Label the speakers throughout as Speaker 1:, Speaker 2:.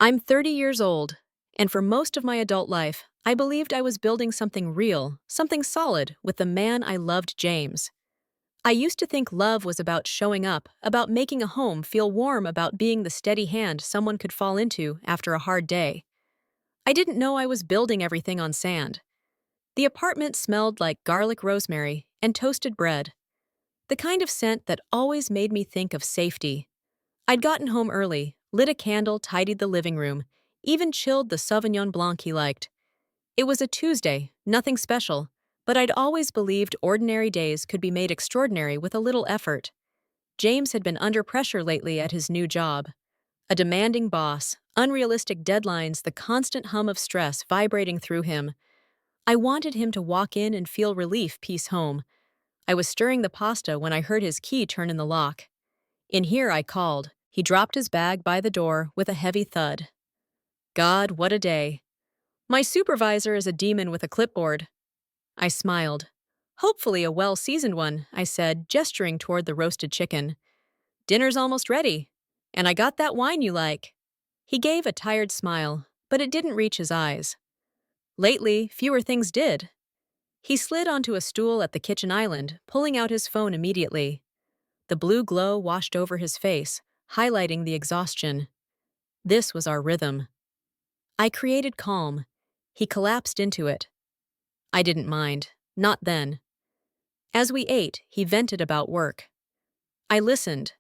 Speaker 1: I'm 30 years old, and for most of my adult life, I believed I was building something real, something solid, with the man I loved, James. I used to think love was about showing up, about making a home feel warm, about being the steady hand someone could fall into after a hard day. I didn't know I was building everything on sand. The apartment smelled like garlic rosemary and toasted bread, the kind of scent that always made me think of safety. I'd gotten home early, lit a candle, tidied the living room, even chilled the Sauvignon Blanc he liked. It was a Tuesday, nothing special, but I'd always believed ordinary days could be made extraordinary with a little effort. James had been under pressure lately at his new job. A demanding boss, unrealistic deadlines, the constant hum of stress vibrating through him. I wanted him to walk in and feel relief, peace home. I was stirring the pasta when I heard his key turn in the lock. In here, I called. He dropped his bag by the door with a heavy thud. God, what a day. My supervisor is a demon with a clipboard. I smiled. Hopefully a well-seasoned one, I said, gesturing toward the roasted chicken. Dinner's almost ready. And I got that wine you like. He gave a tired smile, but it didn't reach his eyes. Lately, fewer things did. He slid onto a stool at the kitchen island, pulling out his phone immediately. The blue glow washed over his face, highlighting the exhaustion. This was our rhythm. I created calm. He collapsed into it. I didn't mind. Not then. As we ate, he vented about work. I listened.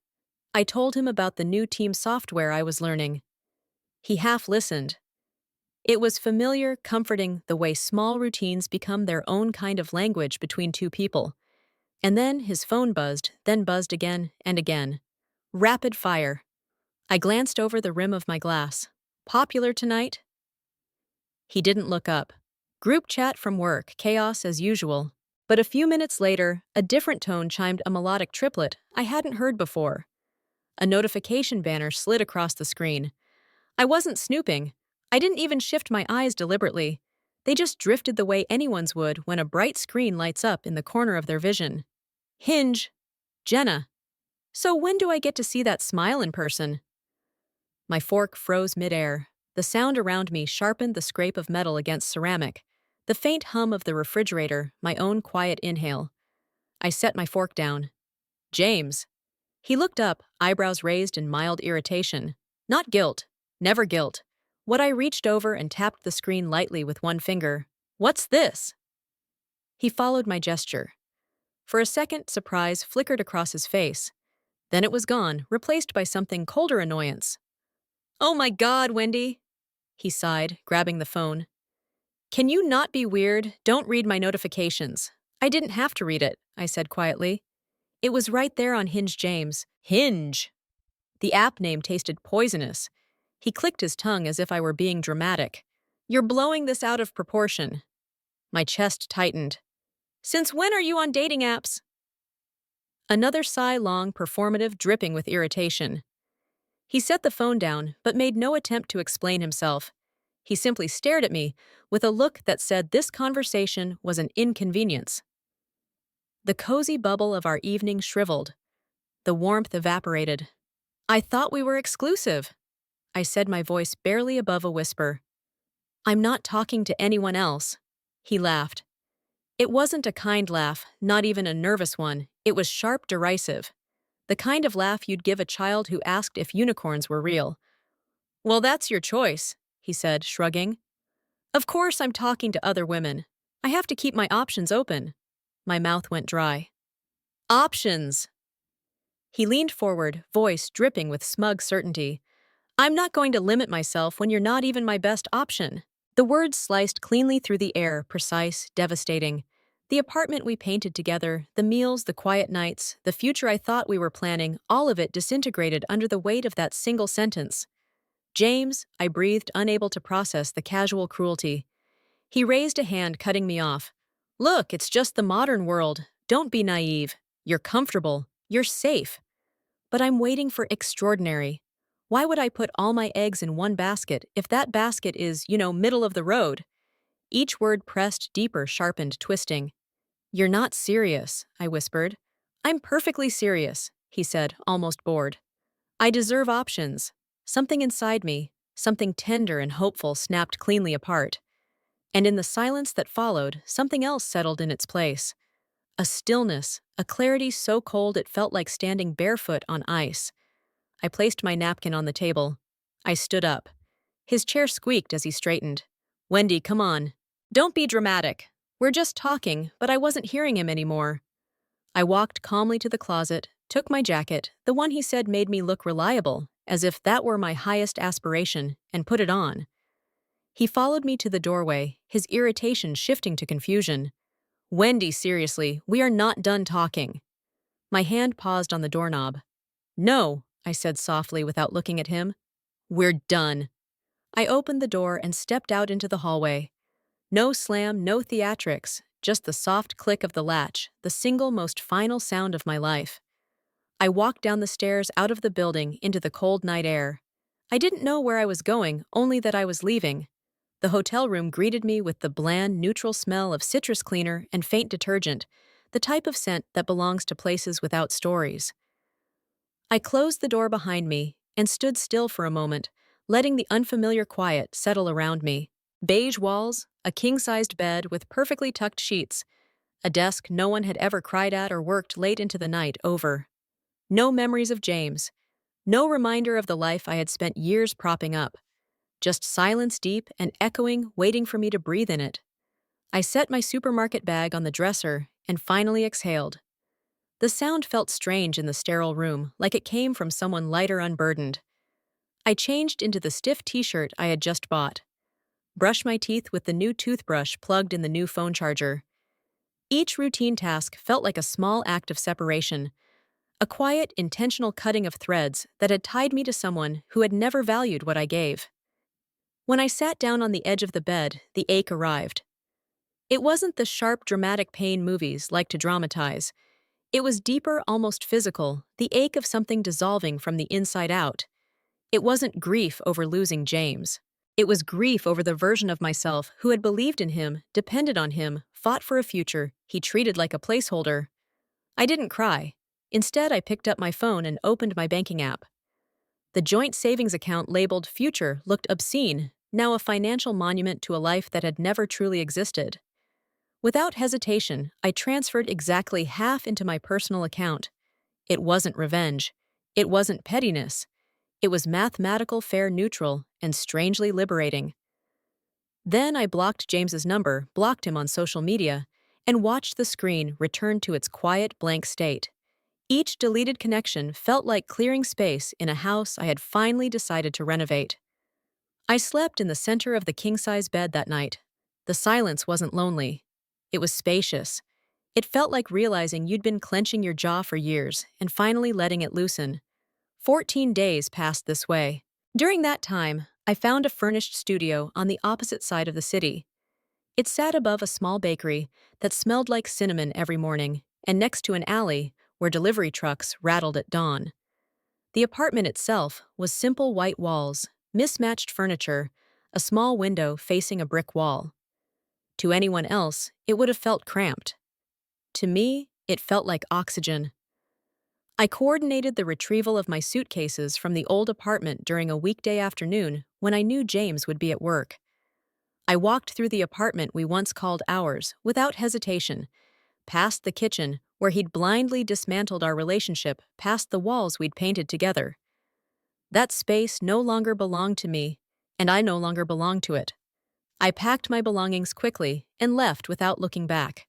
Speaker 1: I told him about the new team software I was learning. He half listened. It was familiar, comforting, the way small routines become their own kind of language between two people. And then his phone buzzed, then buzzed again and again. Rapid fire. I glanced over the rim of my glass. Popular tonight? He didn't look up. Group chat from work, chaos as usual. But a few minutes later, a different tone chimed, a melodic triplet I hadn't heard before. A notification banner slid across the screen. I wasn't snooping. I didn't even shift my eyes deliberately. They just drifted the way anyone's would when a bright screen lights up in the corner of their vision. Hinge. Jenna. So when do I get to see that smile in person? My fork froze midair. The sound around me sharpened the scrape of metal against ceramic, the faint hum of the refrigerator, my own quiet inhale. I set my fork down. James. He looked up, eyebrows raised in mild irritation. Not guilt. Never guilt. What I reached over and tapped the screen lightly with one finger. What's this? He followed my gesture. For a second, surprise flickered across his face. Then it was gone, replaced by something colder annoyance. Oh my God, Wendy! He sighed, grabbing the phone. Can you not be weird? Don't read my notifications. I didn't have to read it, I said quietly. It was right there on Hinge, James. Hinge! The app name tasted poisonous. He clicked his tongue as if I were being dramatic. You're blowing this out of proportion. My chest tightened. Since when are you on dating apps? Another sigh, long, performative, dripping with irritation. He set the phone down, but made no attempt to explain himself. He simply stared at me, with a look that said this conversation was an inconvenience. The cozy bubble of our evening shriveled. The warmth evaporated. I thought we were exclusive, I said, my voice barely above a whisper. I'm not talking to anyone else. He laughed. It wasn't a kind laugh, not even a nervous one. It was sharp, derisive. The kind of laugh you'd give a child who asked if unicorns were real. Well, that's your choice, he said, shrugging. Of course I'm talking to other women. I have to keep my options open. My mouth went dry. Options! He leaned forward, voice dripping with smug certainty. I'm not going to limit myself when you're not even my best option. The words sliced cleanly through the air, precise, devastating. The apartment we painted together, the meals, the quiet nights, the future I thought we were planning, all of it disintegrated under the weight of that single sentence. James, I breathed, unable to process the casual cruelty. He raised a hand, cutting me off. Look, it's just the modern world. Don't be naive. You're comfortable. You're safe. But I'm waiting for extraordinary. Why would I put all my eggs in one basket if that basket is, middle of the road? Each word pressed deeper, sharpened, twisting. You're not serious, I whispered. I'm perfectly serious, he said, almost bored. I deserve options. Something inside me, something tender and hopeful snapped cleanly apart. And in the silence that followed, something else settled in its place. A stillness, a clarity so cold it felt like standing barefoot on ice. I placed my napkin on the table. I stood up. His chair squeaked as he straightened. "Wendy, come on. Don't be dramatic. We're just talking," but I wasn't hearing him anymore. I walked calmly to the closet, took my jacket, the one he said made me look reliable, as if that were my highest aspiration, and put it on. He followed me to the doorway, his irritation shifting to confusion. "Wendy, seriously, we are not done talking." My hand paused on the doorknob. "No," I said softly without looking at him. "We're done." I opened the door and stepped out into the hallway. No slam, no theatrics, just the soft click of the latch, the single most final sound of my life. I walked down the stairs out of the building into the cold night air. I didn't know where I was going, only that I was leaving. The hotel room greeted me with the bland, neutral smell of citrus cleaner and faint detergent, the type of scent that belongs to places without stories. I closed the door behind me and stood still for a moment, letting the unfamiliar quiet settle around me. Beige walls, a king-sized bed with perfectly tucked sheets, a desk no one had ever cried at or worked late into the night over. No memories of James. No reminder of the life I had spent years propping up. Just silence deep and echoing, waiting for me to breathe in it. I set my supermarket bag on the dresser and finally exhaled. The sound felt strange in the sterile room, like it came from someone lighter unburdened. I changed into the stiff t-shirt I had just bought. Brushed my teeth with the new toothbrush plugged in the new phone charger. Each routine task felt like a small act of separation, a quiet, intentional cutting of threads that had tied me to someone who had never valued what I gave. When I sat down on the edge of the bed, the ache arrived. It wasn't the sharp, dramatic pain movies like to dramatize. It was deeper, almost physical, the ache of something dissolving from the inside out. It wasn't grief over losing James. It was grief over the version of myself who had believed in him, depended on him, fought for a future he treated like a placeholder. I didn't cry. Instead, I picked up my phone and opened my banking app. The joint savings account labeled Future looked obscene, now a financial monument to a life that had never truly existed. Without hesitation, I transferred exactly half into my personal account. It wasn't revenge. It wasn't pettiness. It was mathematical fair neutral and strangely liberating. Then I blocked James's number, blocked him on social media, and watched the screen return to its quiet blank state. Each deleted connection felt like clearing space in a house I had finally decided to renovate. I slept in the center of the king-size bed that night. The silence wasn't lonely. It was spacious. It felt like realizing you'd been clenching your jaw for years and finally letting it loosen. 14 days passed this way. During that time, I found a furnished studio on the opposite side of the city. It sat above a small bakery that smelled like cinnamon every morning and next to an alley where delivery trucks rattled at dawn. The apartment itself was simple white walls, mismatched furniture, a small window facing a brick wall. To anyone else, it would have felt cramped. To me, it felt like oxygen. I coordinated the retrieval of my suitcases from the old apartment during a weekday afternoon when I knew James would be at work. I walked through the apartment we once called ours without hesitation, past the kitchen where he'd blindly dismantled our relationship, past the walls we'd painted together. That space no longer belonged to me, and I no longer belonged to it. I packed my belongings quickly and left without looking back.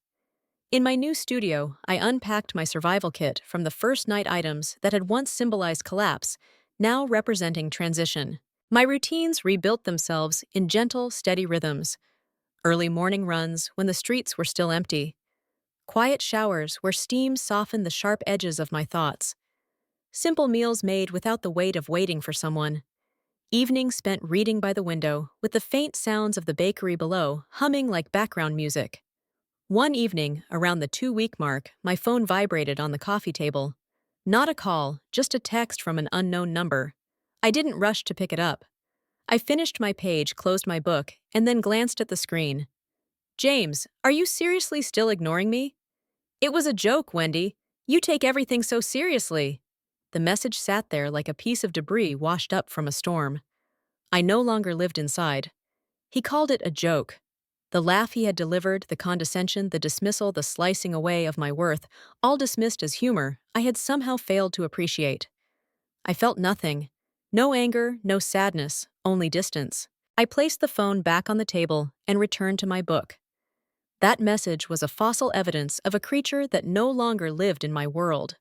Speaker 1: In my new studio, I unpacked my survival kit from the first night items that had once symbolized collapse, now representing transition. My routines rebuilt themselves in gentle, steady rhythms. Early morning runs when the streets were still empty. Quiet showers where steam softened the sharp edges of my thoughts. Simple meals made without the weight of waiting for someone. Evenings spent reading by the window, with the faint sounds of the bakery below humming like background music. One evening, around the 2-week mark, my phone vibrated on the coffee table. Not a call, just a text from an unknown number. I didn't rush to pick it up. I finished my page, closed my book, and then glanced at the screen. "James, are you seriously still ignoring me?" "It was a joke, Wendy. You take everything so seriously." The message sat there like a piece of debris washed up from a storm. I no longer lived inside. He called it a joke. The laugh he had delivered, the condescension, the dismissal, the slicing away of my worth, all dismissed as humor, I had somehow failed to appreciate. I felt nothing. No anger, no sadness, only distance. I placed the phone back on the table and returned to my book. That message was a fossil evidence of a creature that no longer lived in my world.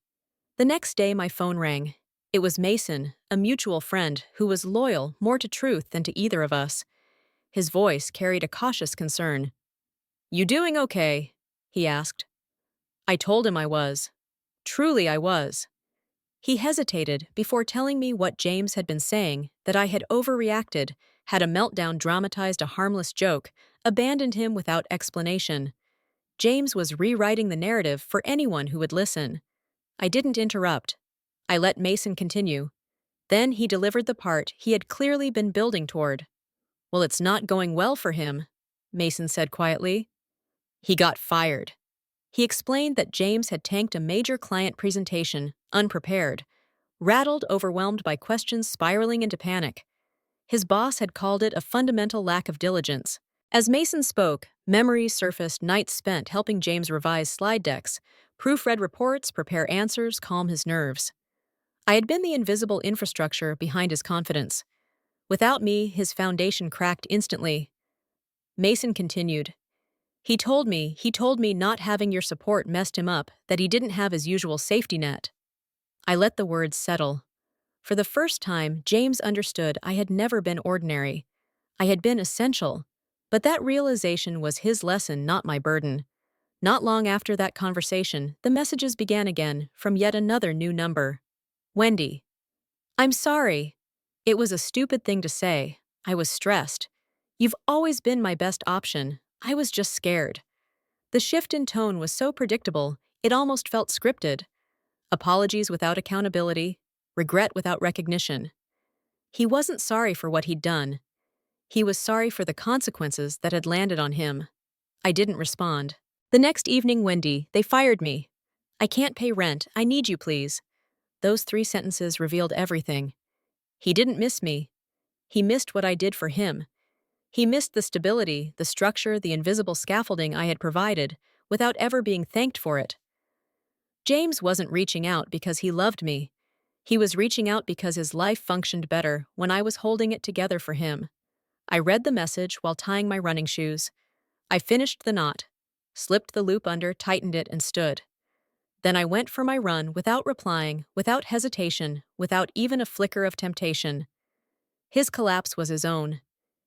Speaker 1: The next day, my phone rang. It was Mason, a mutual friend who was loyal more to truth than to either of us. His voice carried a cautious concern. "You doing okay?" he asked. I told him I was. Truly I was. He hesitated before telling me what James had been saying, that I had overreacted, had a meltdown, dramatized a harmless joke, abandoned him without explanation. James was rewriting the narrative for anyone who would listen. I didn't interrupt. I let Mason continue. Then he delivered the part he had clearly been building toward. "Well, it's not going well for him," Mason said quietly. "He got fired." He explained that James had tanked a major client presentation, unprepared, rattled, overwhelmed by questions, spiraling into panic. His boss had called it a fundamental lack of diligence. As Mason spoke, memories surfaced, nights spent helping James revise slide decks, proofread reports, prepare answers, calm his nerves. I had been the invisible infrastructure behind his confidence. Without me, his foundation cracked instantly. Mason continued. He told me not having your support messed him up, that he didn't have his usual safety net." I let the words settle. For the first time, James understood I had never been ordinary. I had been essential. But that realization was his lesson, not my burden. Not long after that conversation, the messages began again, from yet another new number. "Wendy. I'm sorry. It was a stupid thing to say. I was stressed. You've always been my best option. I was just scared." The shift in tone was so predictable, it almost felt scripted. Apologies without accountability, regret without recognition. He wasn't sorry for what he'd done. He was sorry for the consequences that had landed on him. I didn't respond. "The next evening, Wendy, they fired me. I can't pay rent. I need you, please." Those 3 sentences revealed everything. He didn't miss me. He missed what I did for him. He missed the stability, the structure, the invisible scaffolding I had provided, without ever being thanked for it. James wasn't reaching out because he loved me. He was reaching out because his life functioned better when I was holding it together for him. I read the message while tying my running shoes. I finished the knot, slipped the loop under, tightened it, and stood. Then I went for my run without replying, without hesitation, without even a flicker of temptation. His collapse was his own.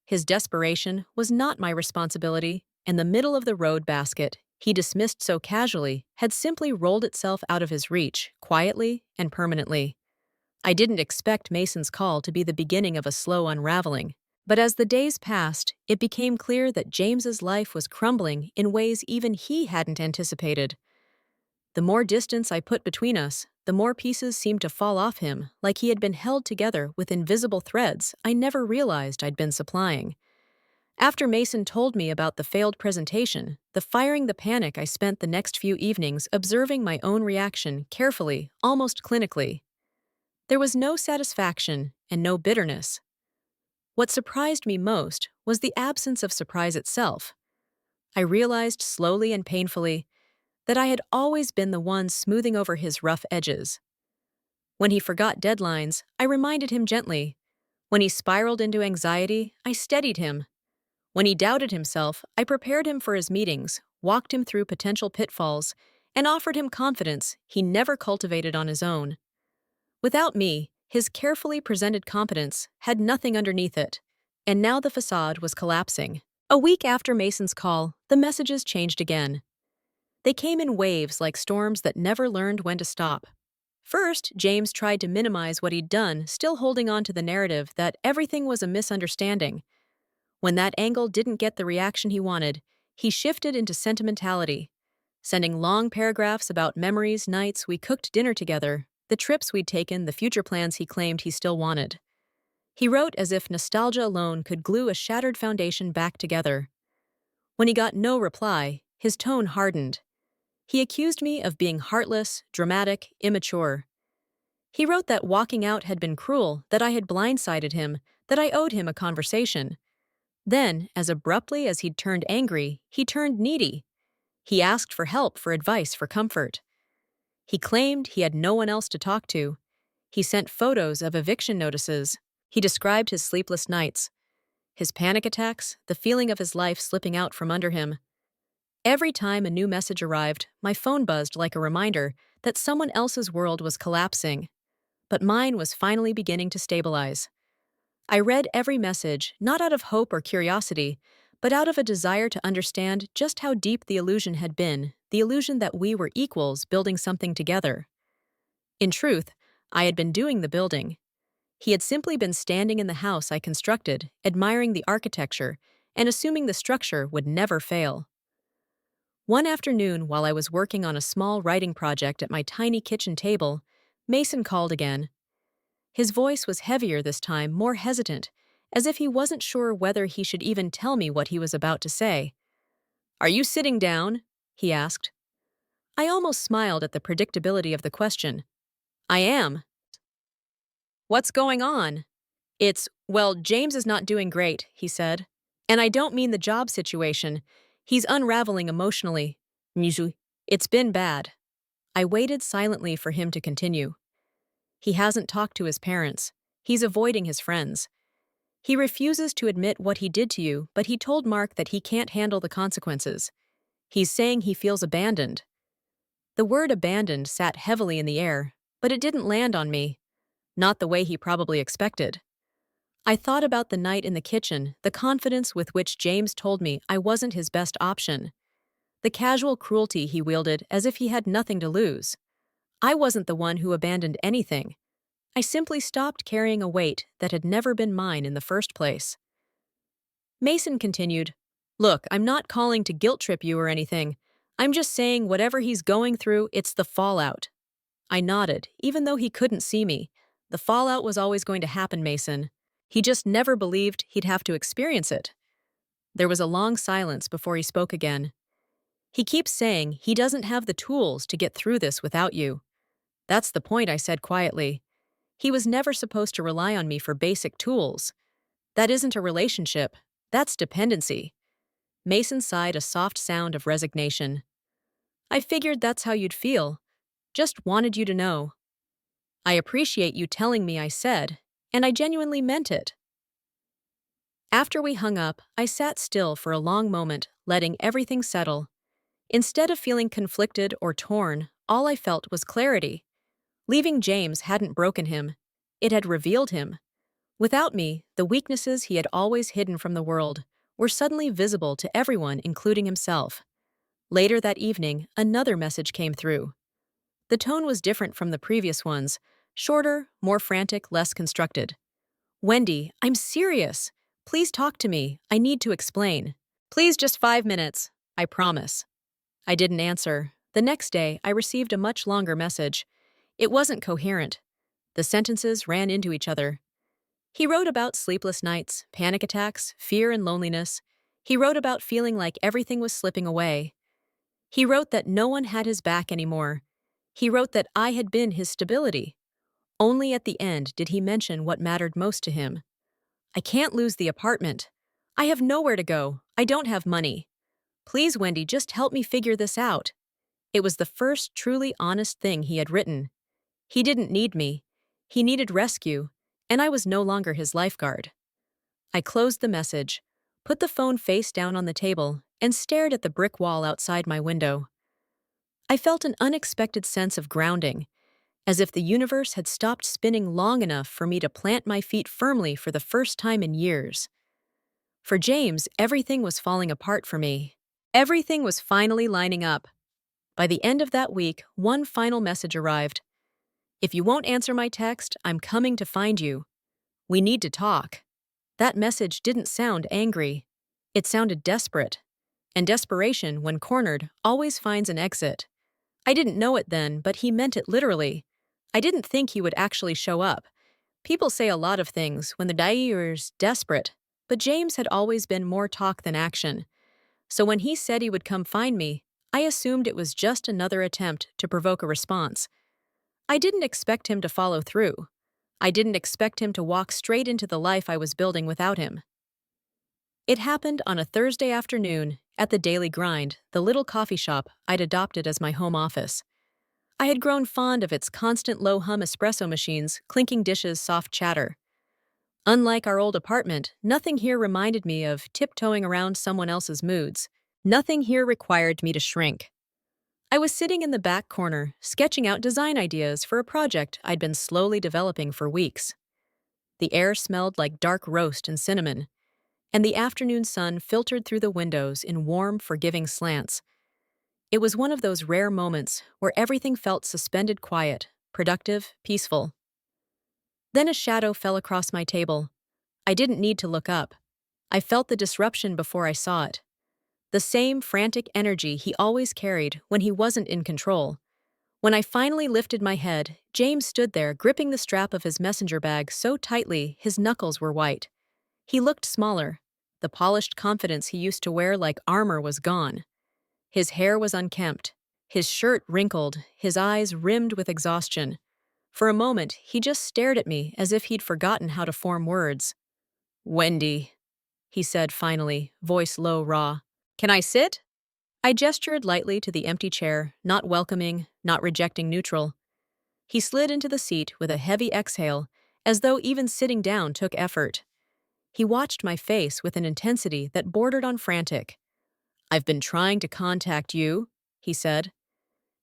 Speaker 1: His desperation was not my responsibility, and the middle-of-the-road basket he dismissed so casually had simply rolled itself out of his reach, quietly and permanently. I didn't expect Mason's call to be the beginning of a slow unraveling, but as the days passed, it became clear that James's life was crumbling in ways even he hadn't anticipated. The more distance I put between us, the more pieces seemed to fall off him, like he had been held together with invisible threads I never realized I'd been supplying. After Mason told me about the failed presentation, the firing, the panic, I spent the next few evenings observing my own reaction carefully, almost clinically. There was no satisfaction and no bitterness. What surprised me most was the absence of surprise itself. I realized slowly and painfully that I had always been the one smoothing over his rough edges. When he forgot deadlines, I reminded him gently. When he spiraled into anxiety, I steadied him. When he doubted himself, I prepared him for his meetings, walked him through potential pitfalls, and offered him confidence he never cultivated on his own. Without me, his carefully presented competence had nothing underneath it, and now the facade was collapsing. A week after Mason's call, the messages changed again. They came in waves like storms that never learned when to stop. First, James tried to minimize what he'd done, still holding on to the narrative that everything was a misunderstanding. When that angle didn't get the reaction he wanted, he shifted into sentimentality, sending long paragraphs about memories, nights we cooked dinner together, the trips we'd taken, the future plans he claimed he still wanted. He wrote as if nostalgia alone could glue a shattered foundation back together. When he got no reply, his tone hardened. He accused me of being heartless, dramatic, immature. He wrote that walking out had been cruel, that I had blindsided him, that I owed him a conversation. Then, as abruptly as he'd turned angry, he turned needy. He asked for help, for advice, for comfort. He claimed he had no one else to talk to. He sent photos of eviction notices. He described his sleepless nights, his panic attacks, the feeling of his life slipping out from under him. Every time a new message arrived, my phone buzzed like a reminder that someone else's world was collapsing. But mine was finally beginning to stabilize. I read every message, not out of hope or curiosity, but out of a desire to understand just how deep the illusion had been, the illusion that we were equals building something together. In truth, I had been doing the building. He had simply been standing in the house I constructed, admiring the architecture, and assuming the structure would never fail. One afternoon, while I was working on a small writing project at my tiny kitchen table, Mason called again. His voice was heavier this time, more hesitant, as if he wasn't sure whether he should even tell me what he was about to say. "Are you sitting down?" he asked. I almost smiled at the predictability of the question. "I am." "What's going on?" Well, James is not doing great," he said. "And I don't mean the job situation. He's unraveling emotionally. It's been bad." I waited silently for him to continue. "He hasn't talked to his parents. He's avoiding his friends. He refuses to admit what he did to you, but he told Mark that he can't handle the consequences. He's saying he feels abandoned." The word abandoned sat heavily in the air, but it didn't land on me. Not the way he probably expected. I thought about the night in the kitchen, the confidence with which James told me I wasn't his best option. The casual cruelty he wielded as if he had nothing to lose. I wasn't the one who abandoned anything. I simply stopped carrying a weight that had never been mine in the first place. Mason continued, "Look, I'm not calling to guilt trip you or anything. I'm just saying whatever he's going through, it's the fallout." I nodded, even though he couldn't see me. The fallout was always going to happen, Mason. He just never believed he'd have to experience it. There was a long silence before he spoke again. "He keeps saying he doesn't have the tools to get through this without you." "That's the point," I said quietly. "He was never supposed to rely on me for basic tools. That isn't a relationship. That's dependency." Mason sighed a soft sound of resignation. "I figured that's how you'd feel. Just wanted you to know." "I appreciate you telling me," I said, and I genuinely meant it. After we hung up, I sat still for a long moment, letting everything settle. Instead of feeling conflicted or torn, all I felt was clarity. Leaving James hadn't broken him. It had revealed him. Without me, the weaknesses he had always hidden from the world were suddenly visible to everyone, including himself. Later that evening, another message came through. The tone was different from the previous ones, shorter, more frantic, less constructed. "Wendy, I'm serious. Please talk to me. I need to explain. Please, just 5 minutes. I promise." I didn't answer. The next day, I received a much longer message. It wasn't coherent. The sentences ran into each other. He wrote about sleepless nights, panic attacks, fear and loneliness. He wrote about feeling like everything was slipping away. He wrote that no one had his back anymore. He wrote that I had been his stability. Only at the end did he mention what mattered most to him. "I can't lose the apartment. I have nowhere to go. I don't have money. Please, Wendy, just help me figure this out." It was the first truly honest thing he had written. He didn't need me. He needed rescue, and I was no longer his lifeguard. I closed the message, put the phone face down on the table, and stared at the brick wall outside my window. I felt an unexpected sense of grounding, as if the universe had stopped spinning long enough for me to plant my feet firmly for the first time in years. For James, everything was falling apart for me. Everything was finally lining up. By the end of that week, one final message arrived. "If you won't answer my text, I'm coming to find you. We need to talk." That message didn't sound angry. It sounded desperate. And desperation, when cornered, always finds an exit. I didn't know it then, but he meant it literally. I didn't think he would actually show up. People say a lot of things when the dieer's desperate, but James had always been more talk than action. So when he said he would come find me, I assumed it was just another attempt to provoke a response. I didn't expect him to follow through. I didn't expect him to walk straight into the life I was building without him. It happened on a Thursday afternoon at the Daily Grind, the little coffee shop I'd adopted as my home office. I had grown fond of its constant low-hum espresso machines, clinking dishes, soft chatter. Unlike our old apartment, nothing here reminded me of tiptoeing around someone else's moods. Nothing here required me to shrink. I was sitting in the back corner, sketching out design ideas for a project I'd been slowly developing for weeks. The air smelled like dark roast and cinnamon, and the afternoon sun filtered through the windows in warm, forgiving slants. It was one of those rare moments where everything felt suspended quiet, productive, peaceful. Then a shadow fell across my table. I didn't need to look up. I felt the disruption before I saw it. The same frantic energy he always carried when he wasn't in control. When I finally lifted my head, James stood there gripping the strap of his messenger bag so tightly his knuckles were white. He looked smaller. The polished confidence he used to wear like armor was gone. His hair was unkempt, his shirt wrinkled, his eyes rimmed with exhaustion. For a moment, he just stared at me as if he'd forgotten how to form words. "Wendy," he said finally, voice low, raw. "Can I sit?" I gestured lightly to the empty chair, not welcoming, not rejecting, neutral. He slid into the seat with a heavy exhale, as though even sitting down took effort. He watched my face with an intensity that bordered on frantic. "I've been trying to contact you," he said.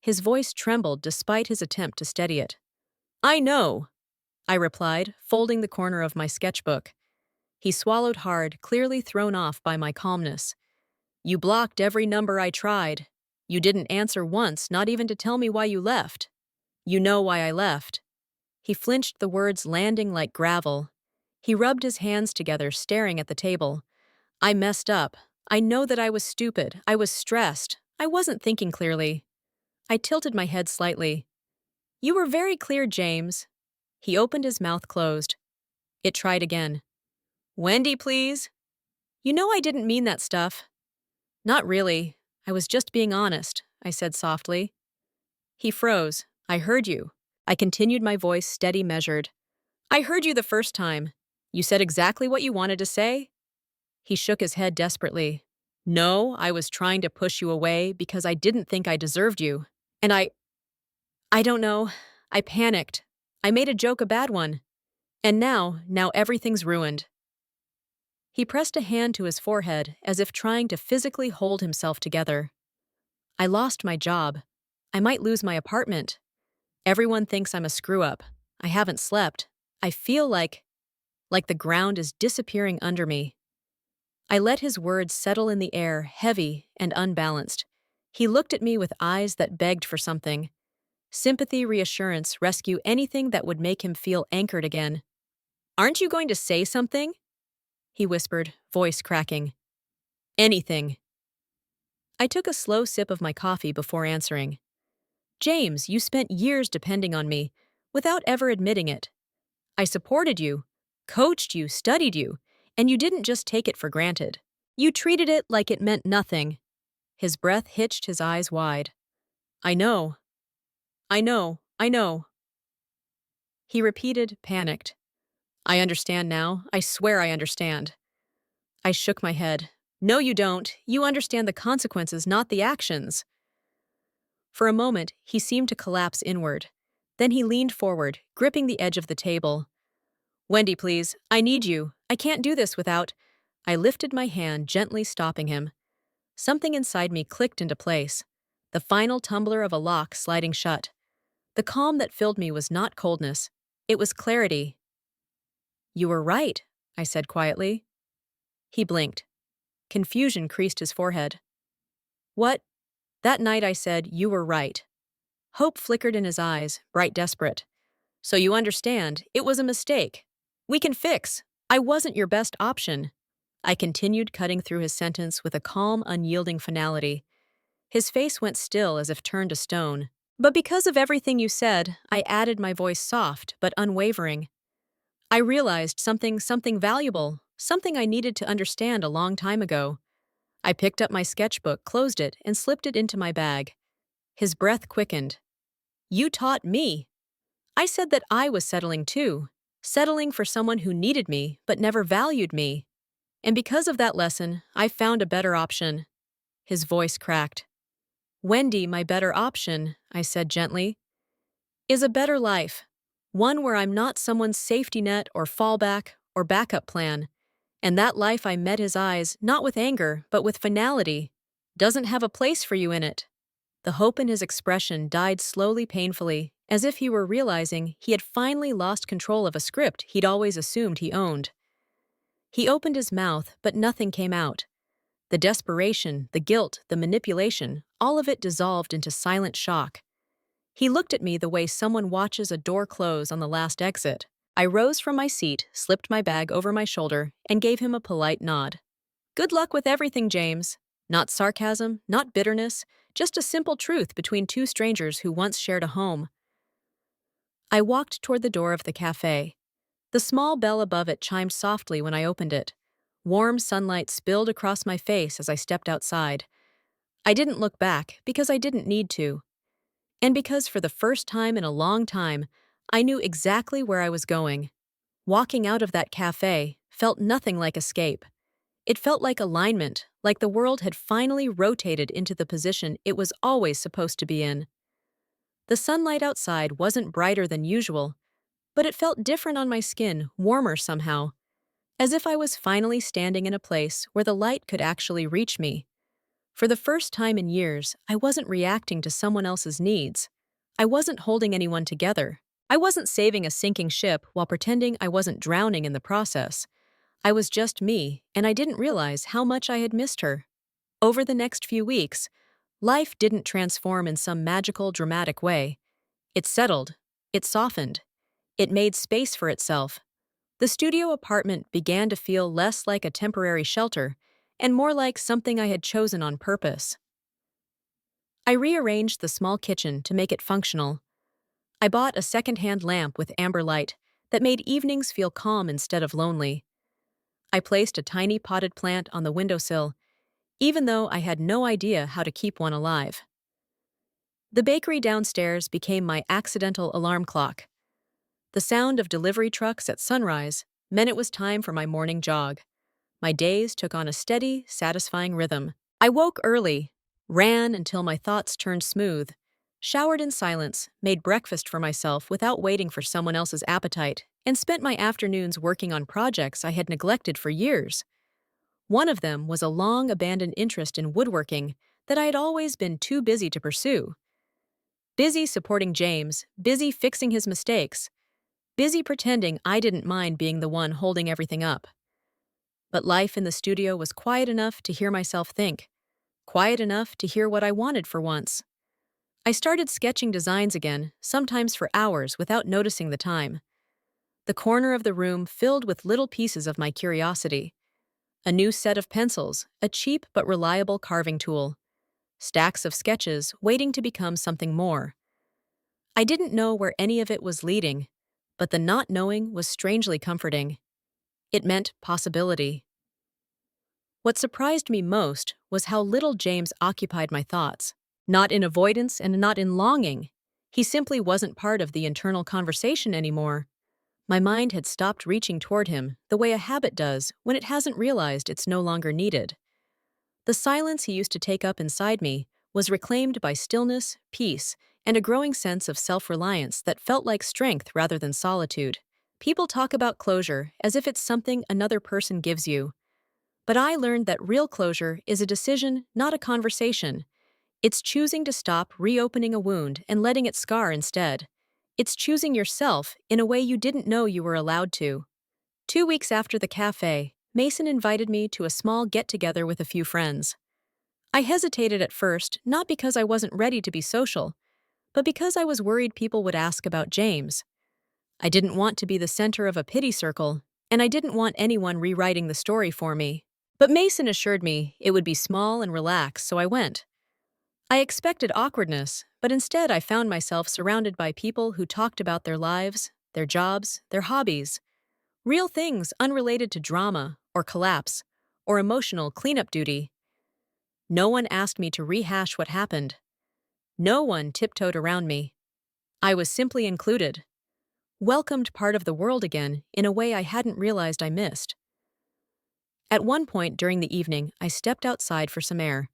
Speaker 1: His voice trembled despite his attempt to steady it. "I know," I replied, folding the corner of my sketchbook. He swallowed hard, clearly thrown off by my calmness. "You blocked every number I tried. You didn't answer once, not even to tell me why you left. You know why I left." He flinched, the words landing like gravel. He rubbed his hands together, staring at the table. "I messed up. I know that I was stupid. I was stressed. I wasn't thinking clearly." I tilted my head slightly. "You were very clear, James." He opened his mouth closed. It tried again. "Wendy, please." "You know I didn't mean that stuff." "Not really. I was just being honest," I said softly. He froze. "I heard you." I continued, my voice steady, measured. "I heard you the first time. You said exactly what you wanted to say." He shook his head desperately. "No, I was trying to push you away because I didn't think I deserved you. And I don't know. I panicked. I made a joke, a bad one. And now everything's ruined." He pressed a hand to his forehead as if trying to physically hold himself together. "I lost my job. I might lose my apartment. Everyone thinks I'm a screw-up. I haven't slept. I feel like the ground is disappearing under me." I let his words settle in the air, heavy and unbalanced. He looked at me with eyes that begged for something. Sympathy, reassurance, rescue, anything that would make him feel anchored again. "Aren't you going to say something?" he whispered, voice cracking. "Anything." I took a slow sip of my coffee before answering. "James, you spent years depending on me, without ever admitting it. I supported you, coached you, studied you, and you didn't just take it for granted. You treated it like it meant nothing." His breath hitched, his eyes wide. "I know. I know. I know." He repeated, panicked. "I understand now. I swear I understand." I shook my head. "No, you don't. You understand the consequences, not the actions." For a moment, he seemed to collapse inward. Then he leaned forward, gripping the edge of the table. "Wendy, please. I need you. I can't do this without—" I lifted my hand, gently stopping him. Something inside me clicked into place. The final tumbler of a lock sliding shut. The calm that filled me was not coldness. It was clarity. "You were right," I said quietly. He blinked. Confusion creased his forehead. "What?" "That night I said, you were right." Hope flickered in his eyes, bright, desperate. "So you understand, it was a mistake. We can fix. I wasn't your best option." I continued, cutting through his sentence with a calm, unyielding finality. His face went still as if turned to stone. "But because of everything you said," I added, my voice soft but unwavering. "I realized something valuable, something I needed to understand a long time ago." I picked up my sketchbook, closed it, and slipped it into my bag. His breath quickened. "You taught me." I said that I was settling too. settling for someone who needed me but never valued me. And because of that lesson, I found a better option. His voice cracked. Wendy, my better option, I said gently, is a better life. One where I'm not someone's safety net or fallback or backup plan. And that life, I met his eyes, not with anger, but with finality, doesn't have a place for you in it. The hope in his expression died slowly, painfully, as if he were realizing he had finally lost control of a script he'd always assumed he owned. He opened his mouth, but nothing came out. The desperation, the guilt, the manipulation, all of it dissolved into silent shock. He looked at me the way someone watches a door close on the last exit. I rose from my seat, slipped my bag over my shoulder, and gave him a polite nod. Good luck with everything, James. Not sarcasm, not bitterness, just a simple truth between two strangers who once shared a home. I walked toward the door of the cafe. The small bell above it chimed softly when I opened it. Warm sunlight spilled across my face as I stepped outside. I didn't look back because I didn't need to. And because for the first time in a long time, I knew exactly where I was going. Walking out of that cafe felt nothing like escape. It felt like alignment, like the world had finally rotated into the position it was always supposed to be in. The sunlight outside wasn't brighter than usual, but it felt different on my skin, warmer somehow, as if I was finally standing in a place where the light could actually reach me. For the first time in years, I wasn't reacting to someone else's needs. I wasn't holding anyone together. I wasn't saving a sinking ship while pretending I wasn't drowning in the process. I was just me, and I didn't realize how much I had missed her. Over the next few weeks, life didn't transform in some magical, dramatic way. It settled. It softened. It made space for itself. The studio apartment began to feel less like a temporary shelter and more like something I had chosen on purpose. I rearranged the small kitchen to make it functional. I bought a second-hand lamp with amber light that made evenings feel calm instead of lonely. I placed a tiny potted plant on the windowsill, even though I had no idea how to keep one alive. The bakery downstairs became my accidental alarm clock. The sound of delivery trucks at sunrise meant it was time for my morning jog. My days took on a steady, satisfying rhythm. I woke early, ran until my thoughts turned smooth, showered in silence, made breakfast for myself without waiting for someone else's appetite, and spent my afternoons working on projects I had neglected for years. One of them was a long-abandoned interest in woodworking that I had always been too busy to pursue. Busy supporting James, busy fixing his mistakes, busy pretending I didn't mind being the one holding everything up. But life in the studio was quiet enough to hear myself think, quiet enough to hear what I wanted for once. I started sketching designs again, sometimes for hours without noticing the time. The corner of the room filled with little pieces of my curiosity. A new set of pencils, a cheap but reliable carving tool. Stacks of sketches waiting to become something more. I didn't know where any of it was leading, but the not knowing was strangely comforting. It meant possibility. What surprised me most was how little James occupied my thoughts. Not in avoidance and not in longing. He simply wasn't part of the internal conversation anymore. My mind had stopped reaching toward him the way a habit does when it hasn't realized it's no longer needed. The silence he used to take up inside me was reclaimed by stillness, peace, and a growing sense of self-reliance that felt like strength rather than solitude. People talk about closure as if it's something another person gives you. But I learned that real closure is a decision, not a conversation. It's choosing to stop reopening a wound and letting it scar instead. It's choosing yourself in a way you didn't know you were allowed to. 2 weeks after the cafe, Mason invited me to a small get-together with a few friends. I hesitated at first, not because I wasn't ready to be social, but because I was worried people would ask about James. I didn't want to be the center of a pity circle, and I didn't want anyone rewriting the story for me. But Mason assured me it would be small and relaxed, so I went. I expected awkwardness, but instead I found myself surrounded by people who talked about their lives, their jobs, their hobbies. Real things unrelated to drama, or collapse, or emotional cleanup duty. No one asked me to rehash what happened. No one tiptoed around me. I was simply included. welcomed part of the world again in a way I hadn't realized I missed. At one point during the evening, I stepped outside for some air,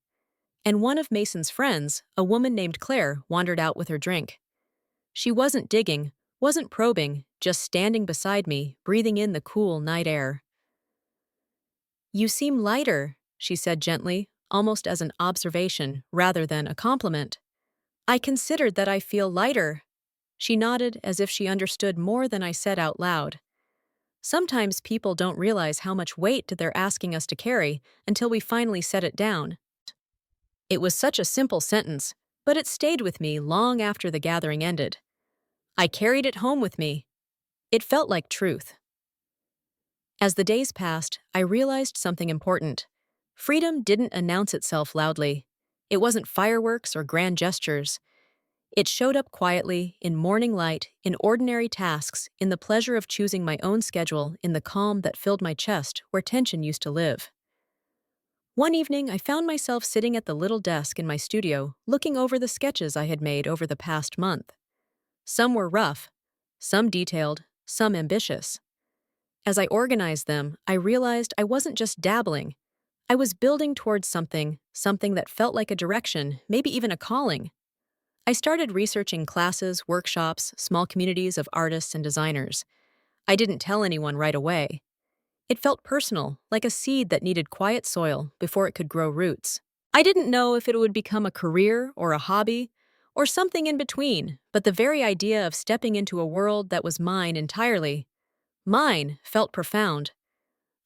Speaker 1: and one of Mason's friends, a woman named Claire, wandered out with her drink. She wasn't digging, wasn't probing, just standing beside me, breathing in the cool night air. "You seem lighter," she said gently, almost as an observation rather than a compliment. "I considered that I feel lighter." She nodded as if she understood more than I said out loud. Sometimes people don't realize how much weight they're asking us to carry until we finally set it down. It was such a simple sentence, but it stayed with me long after the gathering ended. I carried it home with me. It felt like truth. As the days passed, I realized something important. Freedom didn't announce itself loudly. It wasn't fireworks or grand gestures. It showed up quietly, in morning light, in ordinary tasks, in the pleasure of choosing my own schedule, in the calm that filled my chest where tension used to live. One evening, I found myself sitting at the little desk in my studio, looking over the sketches I had made over the past month. Some were rough, some detailed, some ambitious. As I organized them, I realized I wasn't just dabbling. I was building towards something that felt like a direction, maybe even a calling. I started researching classes, workshops, small communities of artists and designers. I didn't tell anyone right away. It felt personal, like a seed that needed quiet soil before it could grow roots. I didn't know if it would become a career or a hobby, or something in between, but the very idea of stepping into a world that was mine entirely, mine, felt profound.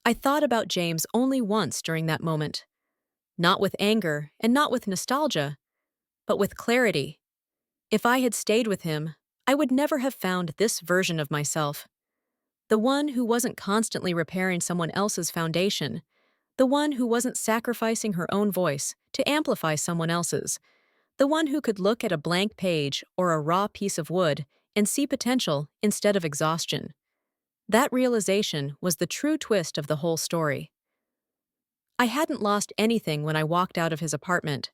Speaker 1: I thought about James only once during that moment. Not with anger and not with nostalgia, but with clarity. If I had stayed with him, I would never have found this version of myself. The one who wasn't constantly repairing someone else's foundation. The one who wasn't sacrificing her own voice to amplify someone else's. The one who could look at a blank page or a raw piece of wood and see potential instead of exhaustion. That realization was the true twist of the whole story. I hadn't lost anything when I walked out of his apartment.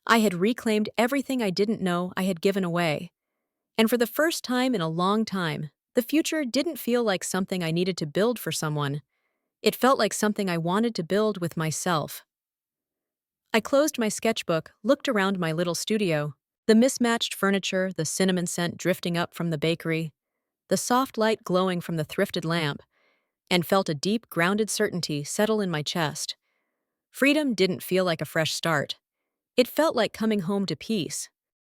Speaker 1: I had reclaimed everything I didn't know I had given away. And for the first time in a long time, the future didn't feel like something I needed to build for someone. It felt like something I wanted to build with myself. I closed my sketchbook, looked around my little studio. The mismatched furniture, the cinnamon scent drifting up from the bakery, the soft light glowing from the thrifted lamp, and felt a deep, grounded certainty settle in my chest. Freedom didn't feel like a fresh start. It felt like coming home to peace,